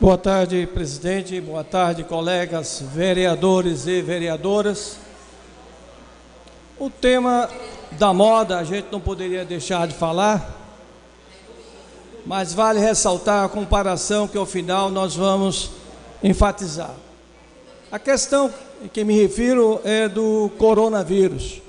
Boa tarde, presidente. Boa tarde, colegas vereadores e vereadoras. O tema da moda a gente não poderia deixar de falar, mas vale ressaltar a comparação que ao final nós vamos enfatizar. A questão que me refiro é do coronavírus.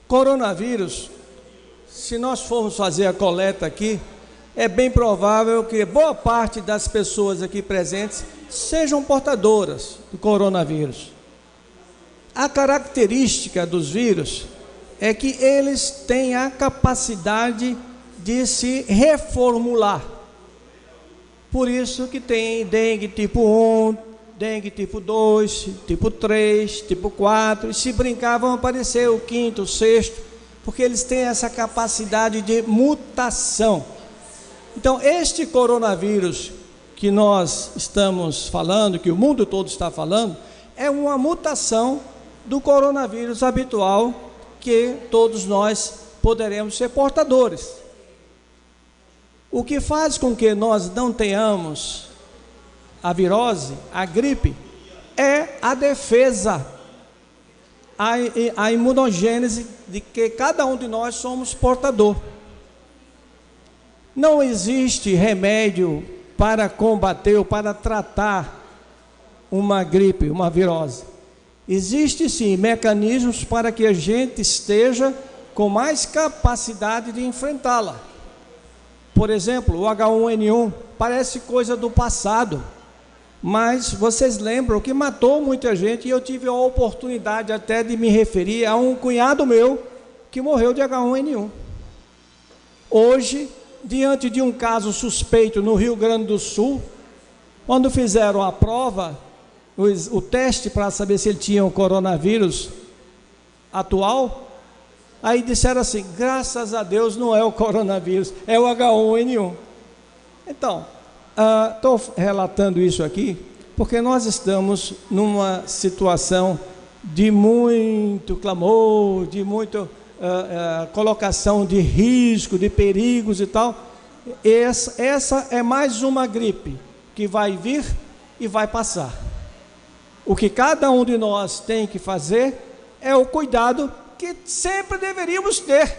Coronavírus, se nós formos fazer a coleta aqui, é bem provável que boa parte das pessoas aqui presentes sejam portadoras do coronavírus. A característica dos vírus é que eles têm a capacidade de se reformular. Por isso que tem dengue tipo 1, dengue tipo 2, tipo 3, tipo 4, e se brincar vão aparecer o quinto, o sexto, porque eles têm essa capacidade de mutação. Então, este coronavírus que nós estamos falando, que o mundo todo está falando, é uma mutação do coronavírus habitual que todos nós poderemos ser portadores. O que faz com que nós não tenhamos a virose, a gripe, é a defesa, a imunogênese de que cada um de nós somos portador. Não existe remédio para combater ou para tratar uma gripe, uma virose. Existem sim mecanismos para que a gente esteja com mais capacidade de enfrentá-la. Por exemplo, o H1N1 parece coisa do passado, mas vocês lembram que matou muita gente, e eu tive a oportunidade até de me referir a um cunhado meu que morreu de H1N1. Hoje, diante de um caso suspeito no Rio Grande do Sul, quando fizeram a prova, o teste para saber se ele tinha o coronavírus atual, aí disseram assim: graças a Deus não é o coronavírus, é o H1N1. Então, estou relatando isso aqui porque nós estamos numa situação de muito clamor, de muito colocação de risco, de perigos e tal. Essa é mais uma gripe que vai vir e vai passar. O que cada um de nós tem que fazer é o cuidado que sempre deveríamos ter: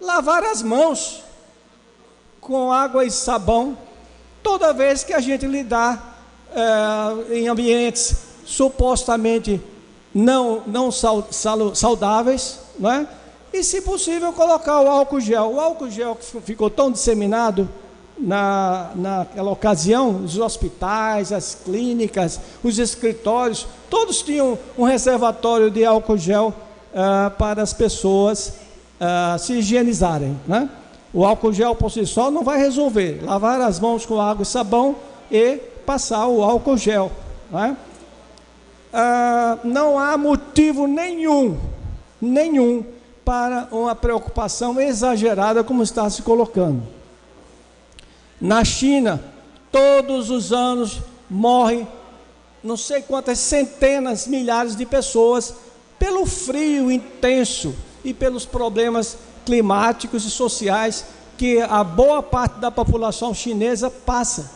lavar as mãos com água e sabão toda vez que a gente lidar em ambientes supostamente não saudáveis, não é? E, se possível, colocar o álcool gel. O álcool gel que ficou tão disseminado naquela ocasião, os hospitais, as clínicas, os escritórios, todos tinham um reservatório de álcool gel para as pessoas se higienizarem, né? O álcool gel por si só não vai resolver. Lavar as mãos com água e sabão e passar o álcool gel, né? Não há motivo nenhum para uma preocupação exagerada como está se colocando. Na China, todos os anos morrem não sei quantas centenas, milhares de pessoas pelo frio intenso e pelos problemas climáticos e sociais que a boa parte da população chinesa passa.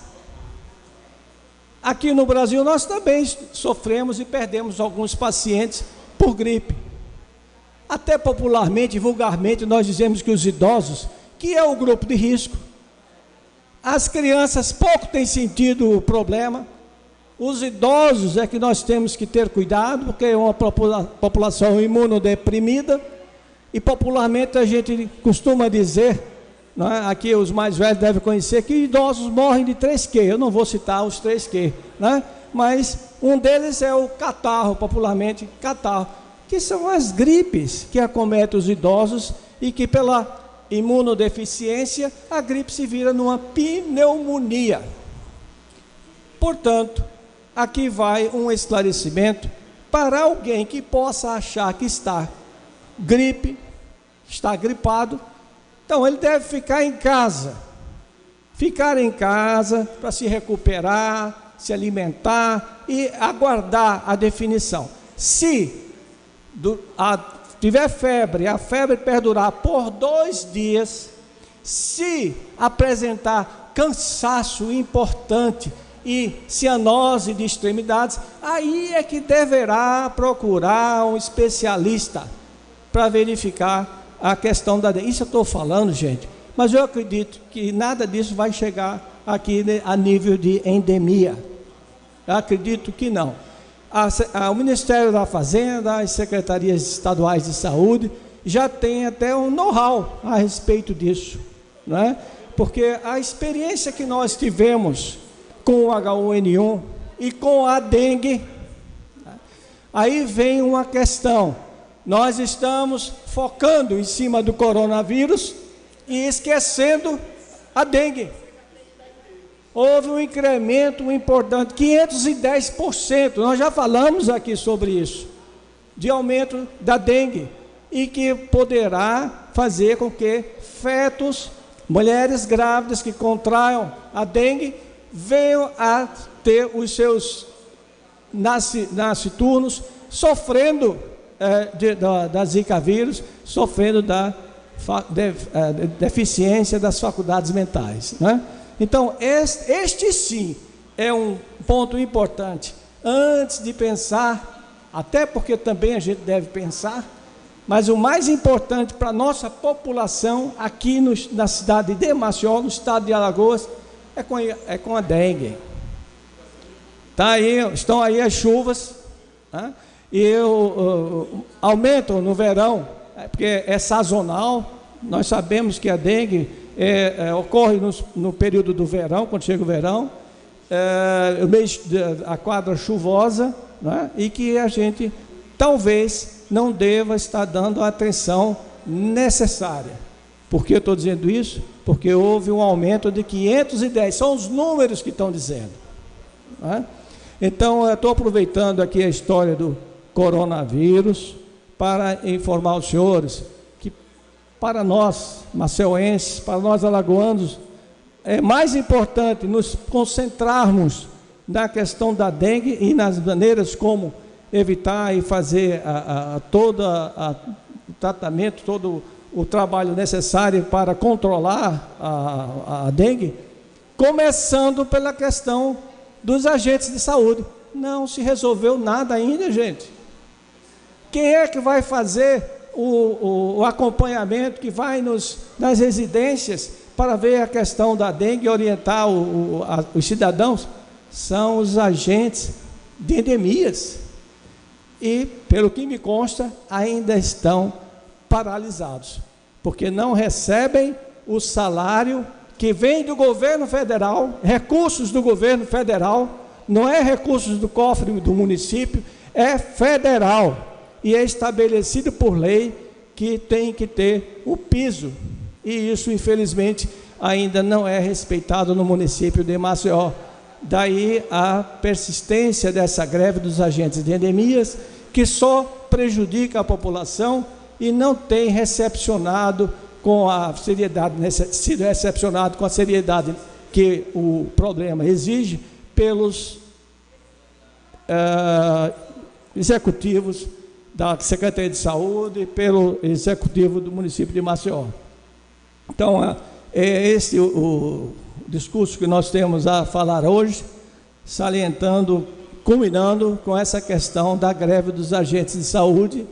Aqui no Brasil nós também sofremos e perdemos alguns pacientes por gripe. Até popularmente, vulgarmente, nós dizemos que os idosos, que é o grupo de risco, as crianças pouco têm sentido o problema, os idosos é que nós temos que ter cuidado, porque é uma população imunodeprimida, e popularmente a gente costuma dizer, não é? Aqui os mais velhos devem conhecer, que idosos morrem de 3Q, eu não vou citar os 3Q, né? Mas um deles é o catarro, popularmente catarro, que são as gripes que acometem os idosos e que pela imunodeficiência a gripe se vira numa pneumonia. Portanto, aqui vai um esclarecimento para alguém que possa achar que está gripado, então ele deve ficar em casa. Ficar em casa para se recuperar, se alimentar e aguardar a definição. Se tiver febre, a febre perdurar por 2 dias, se apresentar cansaço importante e cianose de extremidades, aí é que deverá procurar um especialista para verificar a questão da dengue. Isso eu estou falando, gente, mas eu acredito que nada disso vai chegar aqui a nível de endemia. Eu acredito que não. O Ministério da Fazenda, as secretarias estaduais de saúde já tem até um know-how a respeito disso, né? Porque a experiência que nós tivemos com o H1N1 e com a dengue, aí vem uma questão: nós estamos focando em cima do coronavírus e esquecendo a dengue. Houve um incremento importante, 510%, nós já falamos aqui sobre isso, de aumento da dengue, e que poderá fazer com que fetos, mulheres grávidas que contraiam a dengue, venham a ter os seus nasciturnos sofrendo da Zika vírus, sofrendo da deficiência das faculdades mentais, né? Então, este sim é um ponto importante, antes de pensar, até porque também a gente deve pensar, mas o mais importante para a nossa população aqui na cidade de Maceió, no estado de Alagoas, é com a dengue. Estão aí as chuvas, né? E aumentam no verão, porque é sazonal. Nós sabemos que a dengue ocorre no período do verão, quando chega o verão, a quadra chuvosa, né? E que a gente talvez não deva estar dando a atenção necessária. Por que eu estou dizendo isso? Porque houve um aumento de 510, são os números que estão dizendo, né? Então, eu estou aproveitando aqui a história do coronavírus para informar os senhores que, para nós maceuenses, para nós alagoanos, é mais importante nos concentrarmos na questão da dengue e nas maneiras como evitar e fazer todo o tratamento, todo o trabalho necessário para controlar a dengue, começando pela questão dos agentes de saúde. Não se resolveu nada ainda, gente. Quem é que vai fazer o acompanhamento, que vai nas residências para ver a questão da dengue e orientar os cidadãos? São os agentes de endemias. E, pelo que me consta, ainda estão paralisados, porque não recebem o salário que vem do governo federal, recursos do governo federal, não é recursos do cofre do município, é federal, e é estabelecido por lei que tem que ter o piso, e isso, infelizmente, ainda não é respeitado no município de Maceió. Daí a persistência dessa greve dos agentes de endemias, que só prejudica a população e não tem recepcionado com a seriedade, sido recepcionado com a seriedade que o problema exige pelos executivos da Secretaria de Saúde e pelo executivo do município de Maceió. Então, é esse o discurso que nós temos a falar hoje, salientando, culminando com essa questão da greve dos agentes de saúde,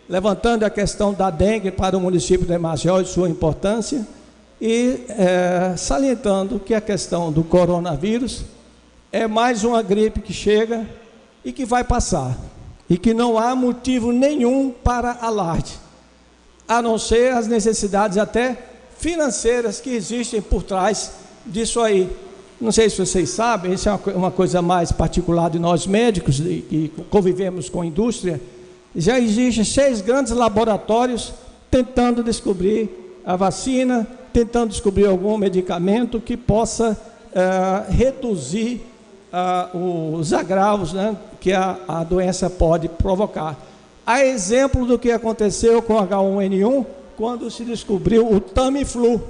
levantando a questão da dengue para o município de Maceió e sua importância, e salientando que a questão do coronavírus é mais uma gripe que chega e que vai passar, e que não há motivo nenhum para alarde, a não ser as necessidades até financeiras que existem por trás disso aí. Não sei se vocês sabem, isso é uma coisa mais particular de nós médicos, que convivemos com a indústria. Já existem 6 grandes laboratórios tentando descobrir a vacina, tentando descobrir algum medicamento que possa reduzir os agravos, né, que a doença pode provocar. A exemplo do que aconteceu com o H1N1, quando se descobriu o Tamiflu.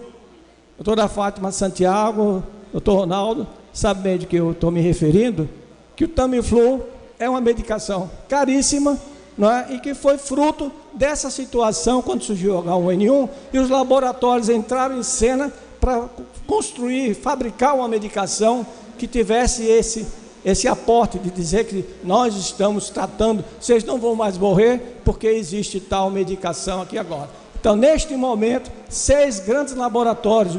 Doutora Fátima Santiago, doutor Ronaldo, sabe bem de que eu estou me referindo, que o Tamiflu é uma medicação caríssima, não é? E que foi fruto dessa situação, quando surgiu o H1N1, e os laboratórios entraram em cena para construir, fabricar uma medicação que tivesse esse aporte de dizer que nós estamos tratando, vocês não vão mais morrer porque existe tal medicação aqui agora. Então, neste momento, 6 grandes laboratórios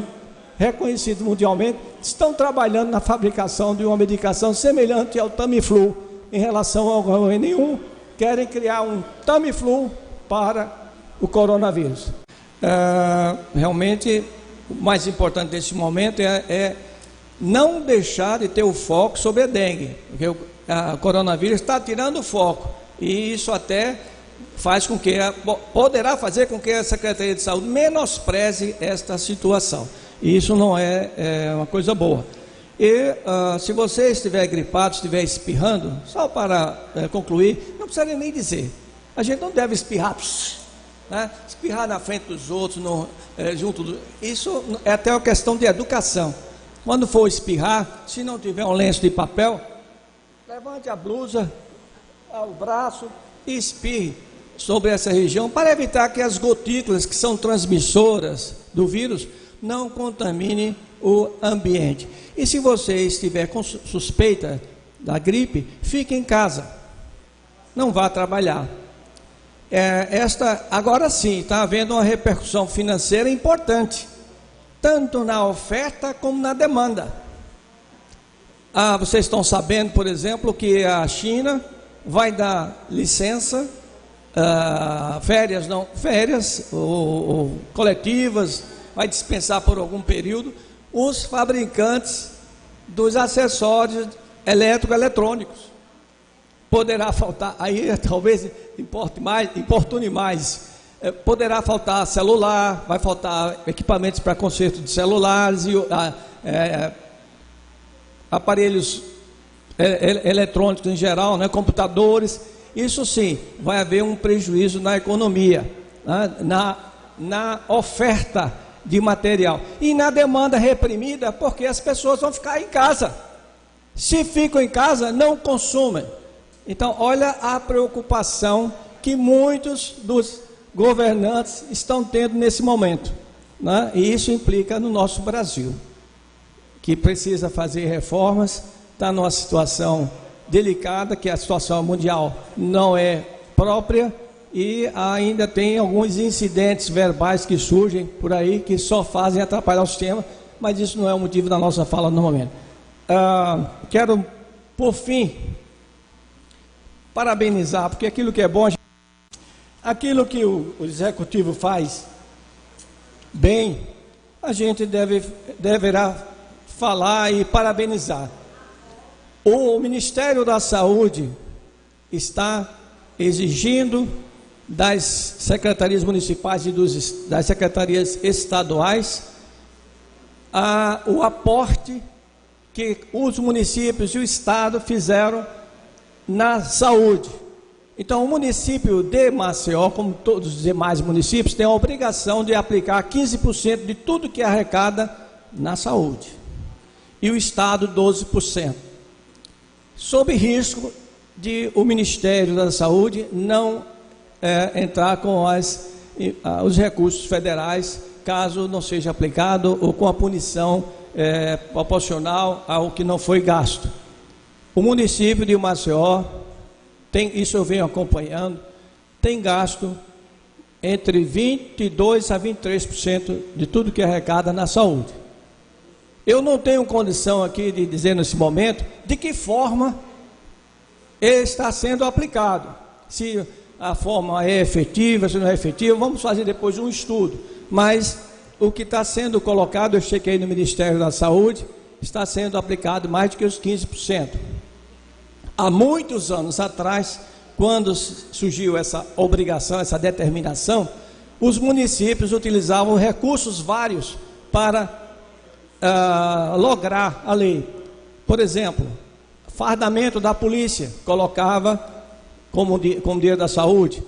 reconhecidos mundialmente estão trabalhando na fabricação de uma medicação semelhante ao Tamiflu em relação ao H1N1, querem criar um Tamiflu para o coronavírus. Realmente, o mais importante nesse momento é não deixar de ter o foco sobre a dengue, porque o coronavírus está tirando o foco, e isso até faz com que, poderá fazer com que a Secretaria de Saúde menospreze esta situação, e isso não é uma coisa boa. E se você estiver gripado, estiver espirrando, só para concluir, não precisaria nem dizer, a gente não deve espirrar, né? Espirrar na frente dos outros, isso é até uma questão de educação. Quando for espirrar, se não tiver um lenço de papel, levante a blusa, o braço e espirre sobre essa região para evitar que as gotículas que são transmissoras do vírus não contaminem o ambiente. E se você estiver com suspeita da gripe, fique em casa, não vá trabalhar. Agora sim, está havendo uma repercussão financeira importante, tanto na oferta como na demanda. Vocês estão sabendo, por exemplo, que a China vai dar licença, férias ou coletivas, vai dispensar por algum período os fabricantes dos acessórios eletrônicos. Poderá faltar, aí talvez importune mais, poderá faltar celular, vai faltar equipamentos para conserto de celulares e aparelhos eletrônicos em geral, né, computadores. Isso sim, vai haver um prejuízo na economia, né, na oferta de material e na demanda reprimida, porque as pessoas vão ficar em casa. Se ficam em casa, não consumem. Então, olha a preocupação que muitos dos governantes estão tendo nesse momento, né? E isso implica no nosso Brasil, que precisa fazer reformas, está numa situação delicada, que a situação mundial não é própria, e ainda tem alguns incidentes verbais que surgem por aí, que só fazem atrapalhar o sistema, mas isso não é o motivo da nossa fala no momento. Quero, por fim, parabenizar, porque aquilo que é bom, aquilo que o executivo faz bem, a gente deverá falar e parabenizar. O Ministério da Saúde está exigindo das secretarias municipais e das secretarias estaduais o aporte que os municípios e o Estado fizeram na saúde. Então, o município de Maceió, como todos os demais municípios, tem a obrigação de aplicar 15% de tudo que arrecada na saúde, e o Estado 12%, sob risco de o Ministério da Saúde não entrar com os recursos federais, caso não seja aplicado, ou com a punição proporcional ao que não foi gasto. O município de Maceió isso eu venho acompanhando, tem gasto entre 22% a 23% de tudo que arrecada na saúde. Eu não tenho condição aqui de dizer nesse momento de que forma está sendo aplicado, se a forma é efetiva, se não é efetiva, vamos fazer depois um estudo, mas o que está sendo colocado, eu chequei no Ministério da Saúde, está sendo aplicado mais do que os 15%. Há muitos anos atrás, quando surgiu essa obrigação, essa determinação, os municípios utilizavam recursos vários para lograr a lei. Por exemplo, fardamento da polícia, colocava como dinheiro da saúde.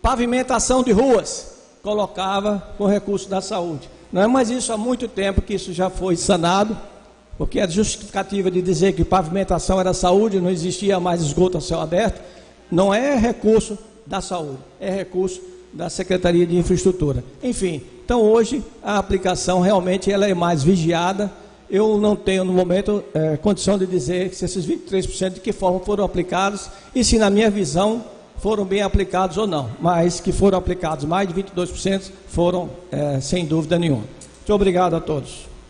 Pavimentação de ruas, colocava com recurso da saúde. Não é mais isso há muito tempo que isso já foi sanado, porque a justificativa de dizer que pavimentação era saúde, não existia mais esgoto a céu aberto, não é recurso da saúde, é recurso da Secretaria de Infraestrutura. Enfim, Então hoje a aplicação realmente ela é mais vigiada. Eu não tenho no momento condição de dizer se esses 23% de que forma foram aplicados e se na minha visão foram bem aplicados ou não, mas que foram aplicados mais de 22% foram sem dúvida nenhuma. Muito obrigado a todos.